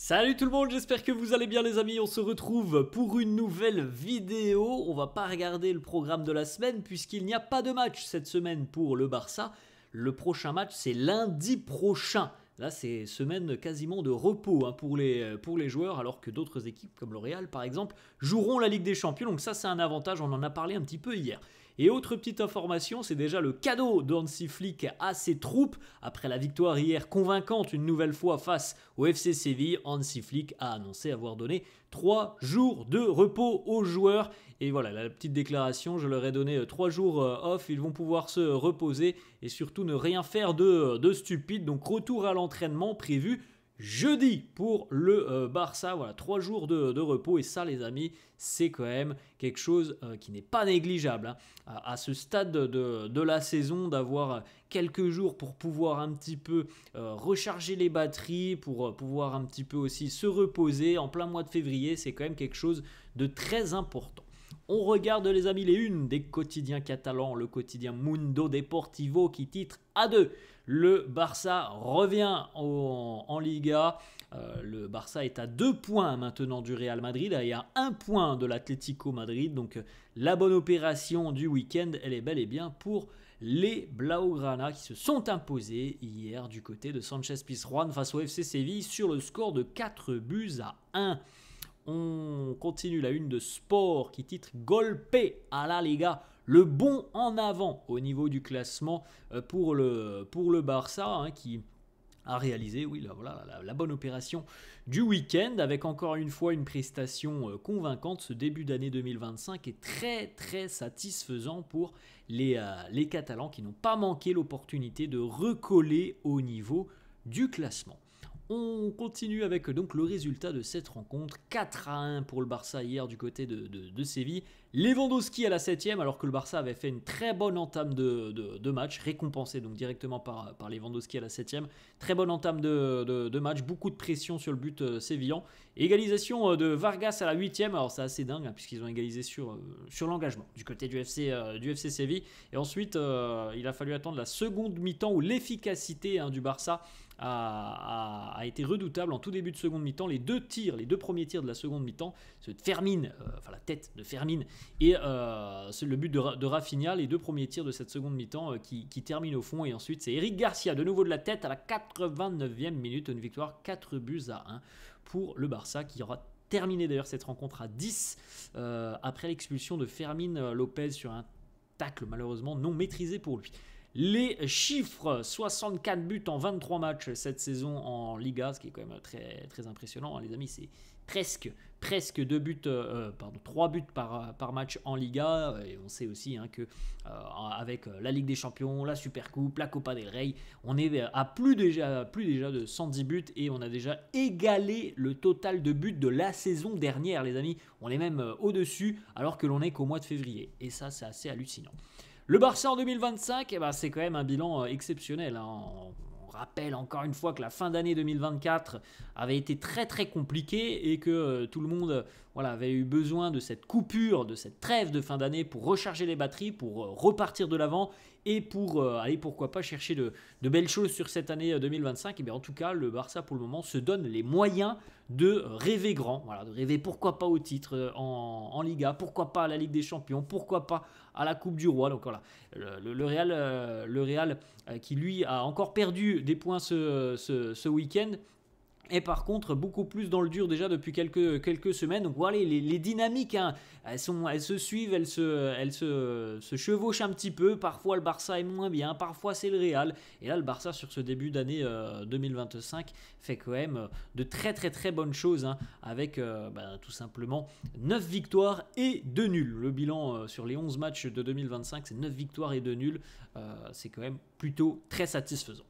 Salut tout le monde, j'espère que vous allez bien les amis, on se retrouve pour une nouvelle vidéo. On va pas regarder le programme de la semaine puisqu'il n'y a pas de match cette semaine pour le Barça. Le prochain match c'est lundi prochain. Là c'est semaine quasiment de repos pour les joueurs alors que d'autres équipes comme le Real par exemple joueront la Ligue des Champions. Donc ça c'est un avantage, on en a parlé un petit peu hier. Et autre petite information, c'est déjà le cadeau d'Hansi Flick à ses troupes. Après la victoire hier convaincante une nouvelle fois face au FC Séville, Hansi Flick a annoncé avoir donné 3 jours de repos aux joueurs. Et voilà, la petite déclaration, je leur ai donné 3 jours off, ils vont pouvoir se reposer et surtout ne rien faire de stupide. Donc retour à l'entraînement prévu jeudi pour le Barça, voilà, 3 jours de repos et ça les amis, c'est quand même quelque chose qui n'est pas négligeable à ce stade de la saison, d'avoir quelques jours pour pouvoir un petit peu recharger les batteries, pour pouvoir un petit peu aussi se reposer en plein mois de février, c'est quand même quelque chose de très important. On regarde les amis les unes des quotidiens catalans, le quotidien Mundo Deportivo qui titre A2. Le Barça revient en Liga, le Barça est à 2 points maintenant du Real Madrid et à 1 point de l'Atlético Madrid, donc la bonne opération du week-end elle est bel et bien pour les Blaugrana qui se sont imposés hier du côté de Sanchez-Pizjuán face au FC Séville sur le score de 4-1. On continue la une de Sport qui titre Golpe à la Liga, le bond en avant au niveau du classement pour le Barça qui a réalisé la bonne opération du week-end avec encore une fois une prestation convaincante. Ce début d'année 2025 est très très satisfaisant pour les Catalans qui n'ont pas manqué l'opportunité de recoller au niveau du classement. On continue avec donc le résultat de cette rencontre, 4-1 pour le Barça hier du côté de Séville. Lewandowski à la 7ème alors que le Barça avait fait une très bonne entame de match, récompensé donc directement par Lewandowski à la 7ème. Très bonne entame de match, beaucoup de pression sur le but sévillan. Égalisation de Vargas à la 8ème, alors c'est assez dingue puisqu'ils ont égalisé sur l'engagement du côté du FC Séville. Et ensuite il a fallu attendre la seconde mi-temps où l'efficacité du Barça a été redoutable en tout début de seconde mi-temps. Les deux premiers tirs de la seconde mi-temps, ceux de Fermin, la tête de Fermin et c'est le but de Rafinha, les deux premiers tirs de cette seconde mi-temps qui terminent au fond. Et ensuite c'est Eric Garcia de nouveau de la tête à la 89e minute, une victoire 4-1 pour le Barça qui aura terminé d'ailleurs cette rencontre à 10 après l'expulsion de Fermin Lopez sur un tacle malheureusement non maîtrisé pour lui. Les chiffres, 64 buts en 23 matchs cette saison en Liga, ce qui est quand même très, très impressionnant les amis, c'est presque 3 buts par match en Liga. Et on sait aussi que avec la Ligue des Champions, la Supercoupe, la Copa del Rey, on est à plus déjà de 110 buts et on a déjà égalé le total de buts de la saison dernière les amis. On est même au-dessus alors que l'on n'est qu'au mois de février et ça c'est assez hallucinant. Le Barça en 2025, c'est quand même un bilan exceptionnel. On rappelle encore une fois que la fin d'année 2024 avait été très très compliquée et que tout le monde avait eu besoin de cette coupure, de cette trêve de fin d'année pour recharger les batteries, pour repartir de l'avant et pour aller pourquoi pas chercher de belles choses sur cette année 2025. Et bien en tout cas, le Barça pour le moment se donne les moyens de rêver grand, de rêver pourquoi pas au titre en Liga, pourquoi pas à la Ligue des Champions, pourquoi pas à la Coupe du Roi. Donc voilà, le Real qui lui a encore perdu des points ce week-end. Et par contre, beaucoup plus dans le dur déjà depuis quelques semaines. Donc voilà, les dynamiques, elles se suivent, elles se chevauchent un petit peu. Parfois, le Barça est moins bien, parfois c'est le Real. Et là, le Barça, sur ce début d'année 2025, fait quand même de très très très bonnes choses. Avec tout simplement 9 victoires et 2 nuls. Le bilan sur les 11 matchs de 2025, c'est 9 victoires et 2 nuls. C'est quand même plutôt très satisfaisant.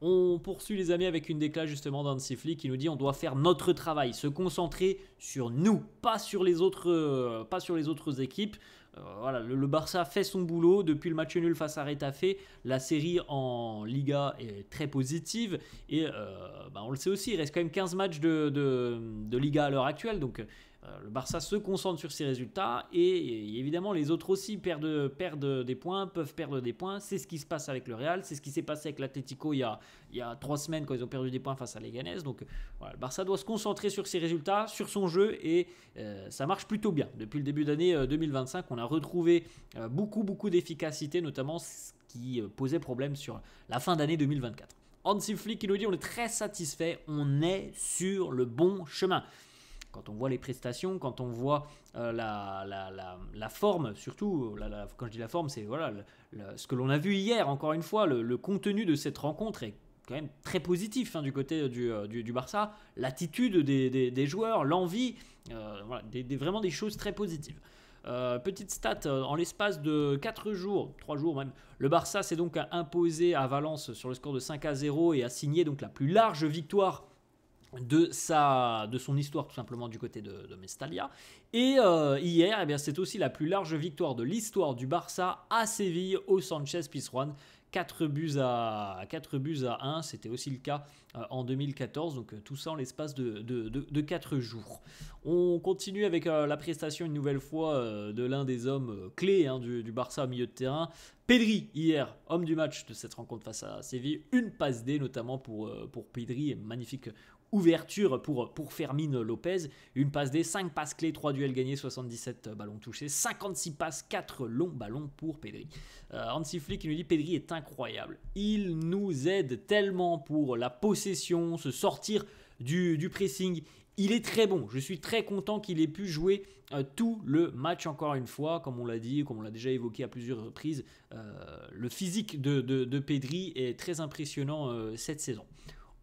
On poursuit les amis avec une déclaration justement d'Hansi Flick qui nous dit on doit faire notre travail, se concentrer sur nous, pas sur les autres équipes. Le Barça fait son boulot depuis le match nul face à Retafe. La série en Liga est très positive et on le sait aussi, il reste quand même 15 matchs de Liga à l'heure actuelle. Donc Le Barça se concentre sur ses résultats et évidemment les autres aussi perdent des points, peuvent perdre des points. C'est ce qui se passe avec le Real, c'est ce qui s'est passé avec l'Atlético il y a 3 semaines quand ils ont perdu des points face à Leganés. Donc voilà, le Barça doit se concentrer sur ses résultats, sur son jeu et ça marche plutôt bien. Depuis le début d'année 2025, on a retrouvé beaucoup d'efficacité, notamment ce qui posait problème sur la fin d'année 2024. Hansi Flick qui nous dit on est très satisfait, on est sur le bon chemin. Quand on voit les prestations, quand on voit la forme, surtout, quand je dis la forme, c'est voilà, ce que l'on a vu hier, encore une fois, le contenu de cette rencontre est quand même très positif du côté du Barça. L'attitude des joueurs, l'envie, voilà, vraiment des choses très positives. Petite stat, en l'espace de 4 jours, 3 jours même, le Barça s'est donc imposé à Valence sur le score de 5-0 et a signé donc la plus large victoire de son histoire tout simplement du côté de Mestalla. Et hier, eh bien, c'est aussi la plus large victoire de l'histoire du Barça à Séville au Sanchez-Pizjuán. 4 buts à 1, c'était aussi le cas en 2014, donc tout ça en l'espace de 4 jours. On continue avec la prestation une nouvelle fois de l'un des hommes clés du Barça au milieu de terrain. Pedri, hier, homme du match de cette rencontre face à Séville, une passe D notamment pour Pedri, magnifique ouverture pour Fermín López, une passe D, 5 passes clés, 3 duels gagnés, 77 ballons touchés, 56 passes, 4 longs ballons pour Pedri. Hansi Flick qui nous dit Pedri est incroyable, il nous aide tellement pour la possession, se sortir du pressing, il est très bon, je suis très content qu'il ait pu jouer tout le match encore une fois, comme on l'a dit, comme on l'a déjà évoqué à plusieurs reprises, le physique de Pedri est très impressionnant cette saison.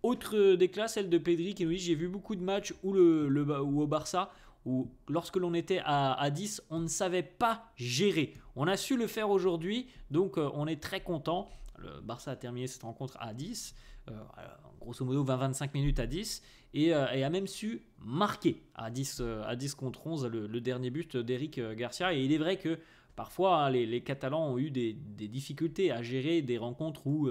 Autre déclat, celle de Pedri qui nous dit j'ai vu beaucoup de matchs où au Barça où lorsque l'on était à 10, on ne savait pas gérer. On a su le faire aujourd'hui, donc on est très content. Le Barça a terminé cette rencontre à 10, grosso modo 20-25 minutes à 10, et a même su marquer à 10 contre 11 le dernier but d'Eric Garcia. Et il est vrai que parfois les Catalans ont eu des difficultés à gérer des rencontres où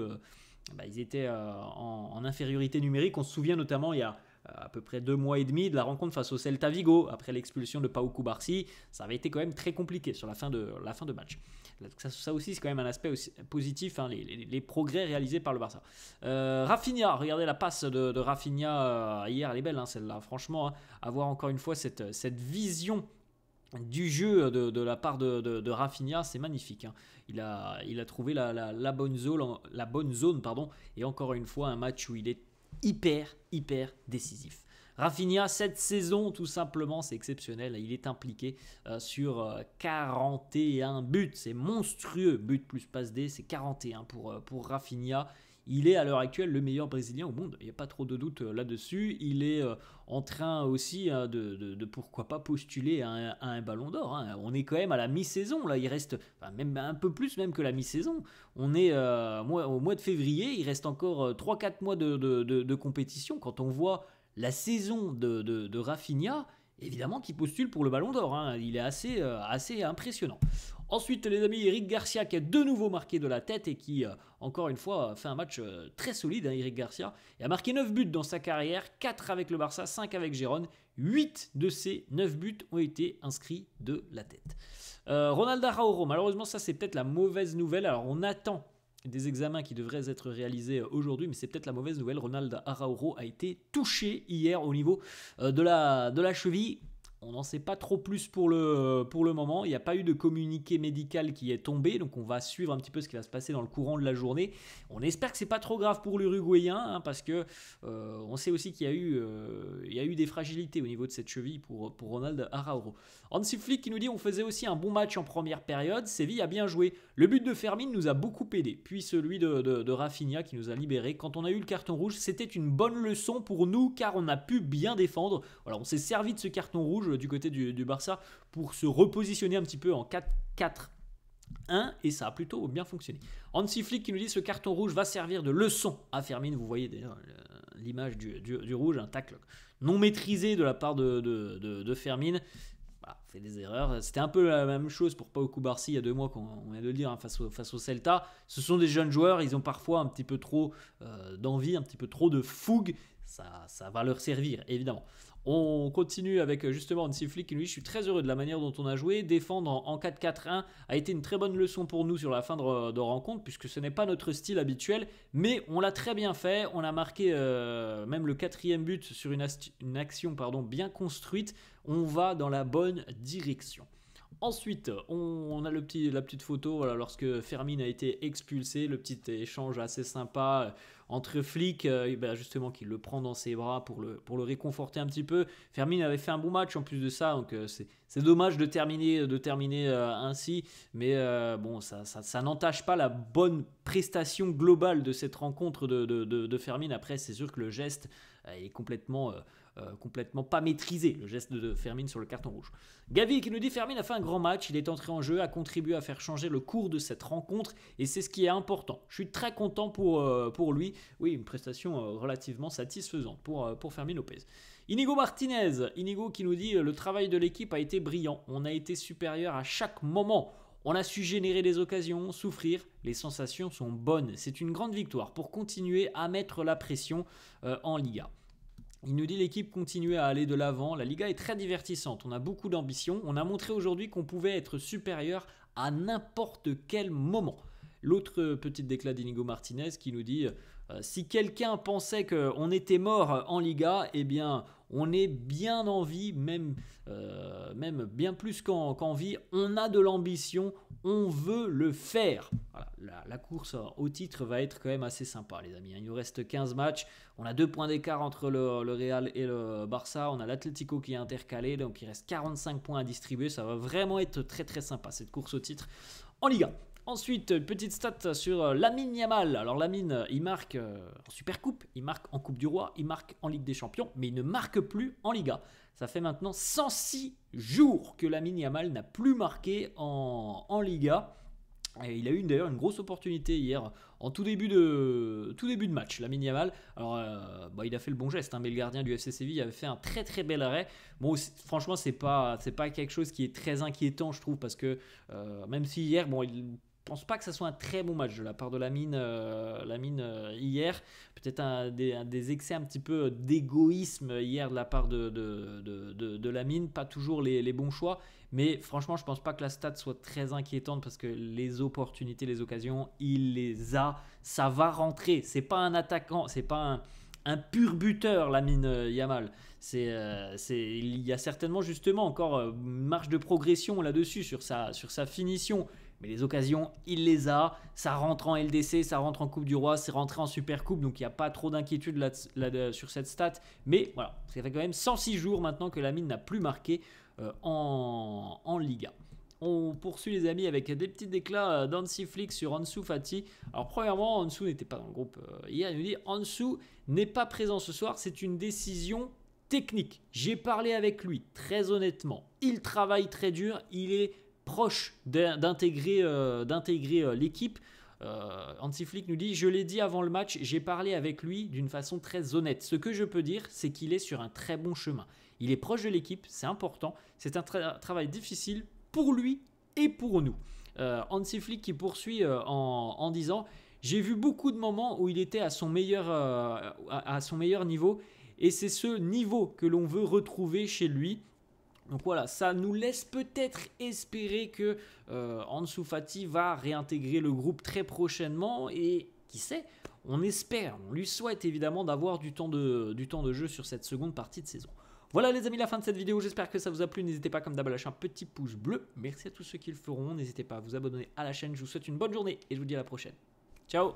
ils étaient en infériorité numérique. On se souvient notamment il y a à peu près 2 mois et demi de la rencontre face au Celta Vigo après l'expulsion de Pau Cubarsí. Ça avait été quand même très compliqué sur la fin de match. Ça aussi, c'est quand même un aspect aussi positif, les progrès réalisés par le Barça. Rafinha, regardez la passe de Rafinha hier, elle est belle celle-là. Franchement, avoir encore une fois cette vision du jeu de la part de Rafinha, c'est magnifique. Il a trouvé la bonne zone, et encore une fois un match où il est hyper décisif. Rafinha, cette saison, tout simplement, c'est exceptionnel. Il est impliqué sur 41 buts. C'est monstrueux. But plus passe D, c'est 41 pour Rafinha. Il est à l'heure actuelle le meilleur Brésilien au monde. Il n'y a pas trop de doute là-dessus. Il est en train aussi de pourquoi pas postuler à un ballon d'or. On est quand même à la mi-saison. Là, il reste même un peu plus même que la mi-saison. On est au mois de février. Il reste encore 3-4 mois de compétition. Quand on voit la saison de Rafinha, évidemment qu'il postule pour le ballon d'or. Il est assez impressionnant. Ensuite, les amis, Eric Garcia qui a de nouveau marqué de la tête et qui, encore une fois, fait un match très solide. Eric Garcia il a marqué 9 buts dans sa carrière, 4 avec le Barça, 5 avec Gérone. 8 de ces 9 buts ont été inscrits de la tête. Ronald Araujo, malheureusement, ça c'est peut-être la mauvaise nouvelle. Alors, on attend des examens qui devraient être réalisés aujourd'hui, mais c'est peut-être la mauvaise nouvelle. Ronald Araujo a été touché hier au niveau de la cheville. On n'en sait pas trop plus pour le moment. Il n'y a pas eu de communiqué médical qui est tombé, donc on va suivre un petit peu ce qui va se passer dans le courant de la journée. On espère que c'est pas trop grave pour l'Uruguayen, parce que on sait aussi qu'il y a eu des fragilités au niveau de cette cheville pour Ronald Araujo. Hansi Flick qui nous dit on faisait aussi un bon match en première période. Séville a bien joué. Le but de Fermín nous a beaucoup aidé, puis celui de Rafinha qui nous a libérés. Quand on a eu le carton rouge, c'était une bonne leçon pour nous car on a pu bien défendre. Voilà, on s'est servi de ce carton rouge du côté du Barça pour se repositionner un petit peu en 4-4-1 et ça a plutôt bien fonctionné. Hansi Flick qui nous dit ce carton rouge va servir de leçon à Fermín. Vous voyez d'ailleurs l'image du rouge, un tacle non maîtrisé de la part de Fermín. Fait des erreurs. C'était un peu la même chose pour Pau Cubarsí il y a 2 mois, on vient de le dire, face au Celta. Ce sont des jeunes joueurs, ils ont parfois un petit peu trop d'envie, un petit peu trop de fougue. ça va leur servir, évidemment. On continue avec justement Hansi Flick qui nous dit: je suis très heureux de la manière dont on a joué. Défendre en 4-4-1 a été une très bonne leçon pour nous sur la fin de rencontre, puisque ce n'est pas notre style habituel, mais on l'a très bien fait. On a marqué même le 4e but sur une action bien construite. On va dans la bonne direction. Ensuite, on a la petite photo, voilà, lorsque Fermin a été expulsé, le petit échange assez sympa entre Flick, justement, qui le prend dans ses bras pour le réconforter un petit peu. Fermin avait fait un bon match en plus de ça, donc c'est dommage de terminer ainsi, mais bon, ça n'entache pas la bonne prestation globale de cette rencontre de Fermin. Après, c'est sûr que le geste est complètement pas maîtrisé, le geste de Fermin sur le carton rouge. Gavi qui nous dit: Fermin a fait un grand match, il est entré en jeu, a contribué à faire changer le cours de cette rencontre et c'est ce qui est important. Je suis très content pour lui. Oui, une prestation relativement satisfaisante pour Fermin Lopez. Inigo Martinez, qui nous dit: le travail de l'équipe a été brillant, on a été supérieur à chaque moment. On a su générer des occasions, souffrir, les sensations sont bonnes. C'est une grande victoire pour continuer à mettre la pression en Liga. Il nous dit: l'équipe continue à aller de l'avant, la Liga est très divertissante, on a beaucoup d'ambition, on a montré aujourd'hui qu'on pouvait être supérieur à n'importe quel moment. L'autre petite déclat d'Inigo Martinez qui nous dit: si quelqu'un pensait qu'on était mort en Liga, eh bien on est bien en vie, même bien plus qu'en vie, on a de l'ambition, on veut le faire. Voilà, la course au titre va être quand même assez sympa, les amis. Il nous reste 15 matchs, on a 2 points d'écart entre le Real et le Barça, on a l'Atlético qui est intercalé, donc il reste 45 points à distribuer, ça va vraiment être très très sympa cette course au titre en Liga. Ensuite, petite stat sur Lamine Yamal. Alors Lamine, il marque en Supercoupe, il marque en Coupe du Roi, il marque en Ligue des Champions, mais il ne marque plus en Liga. Ça fait maintenant 106 jours que Lamine Yamal n'a plus marqué en Liga. Et il a eu d'ailleurs une grosse opportunité hier en tout début de match, Lamine Yamal. Alors il a fait le bon geste, mais le gardien du FC Séville avait fait un très très bel arrêt. Bon, franchement, c'est pas quelque chose qui est très inquiétant, je trouve, parce que même si hier, je pense pas que ce soit un très bon match de la part de Lamine hier. Peut-être des excès un petit peu d'égoïsme hier de la part de Lamine. Pas toujours les bons choix. Mais franchement, je pense pas que la stat soit très inquiétante parce que les opportunités, les occasions, il les a. Ça va rentrer. C'est pas un attaquant, c'est pas un pur buteur, Lamine Yamal. Il y a certainement justement encore une marge de progression là-dessus sur sa finition. Mais les occasions, il les a. Ça rentre en LDC, ça rentre en Coupe du Roi, c'est rentré en Supercoupe. Donc il n'y a pas trop d'inquiétude sur cette stat. Mais voilà, ça fait quand même 106 jours maintenant que Lamine n'a plus marqué en Liga. On poursuit les amis avec des petits déclats d'Hansi Flick sur Ansu Fati. Alors premièrement, Ansu n'était pas dans le groupe hier. Il nous dit: Ansu n'est pas présent ce soir, c'est une décision technique. J'ai parlé avec lui, très honnêtement. Il travaille très dur, il est proche d'intégrer l'équipe. Hansi Flick nous dit: je l'ai dit avant le match, j'ai parlé avec lui d'une façon très honnête. Ce que je peux dire, c'est qu'il est sur un très bon chemin. Il est proche de l'équipe, c'est important. C'est un travail difficile pour lui et pour nous. Hansi Flick qui poursuit en disant: j'ai vu beaucoup de moments où il était à son meilleur niveau et c'est ce niveau que l'on veut retrouver chez lui. Donc voilà, ça nous laisse peut-être espérer que Ansu Fati va réintégrer le groupe très prochainement et qui sait, on espère, on lui souhaite évidemment d'avoir du temps de jeu sur cette seconde partie de saison. Voilà les amis, la fin de cette vidéo, j'espère que ça vous a plu. N'hésitez pas comme d'hab à lâcher un petit pouce bleu. Merci à tous ceux qui le feront, n'hésitez pas à vous abonner à la chaîne. Je vous souhaite une bonne journée et je vous dis à la prochaine. Ciao.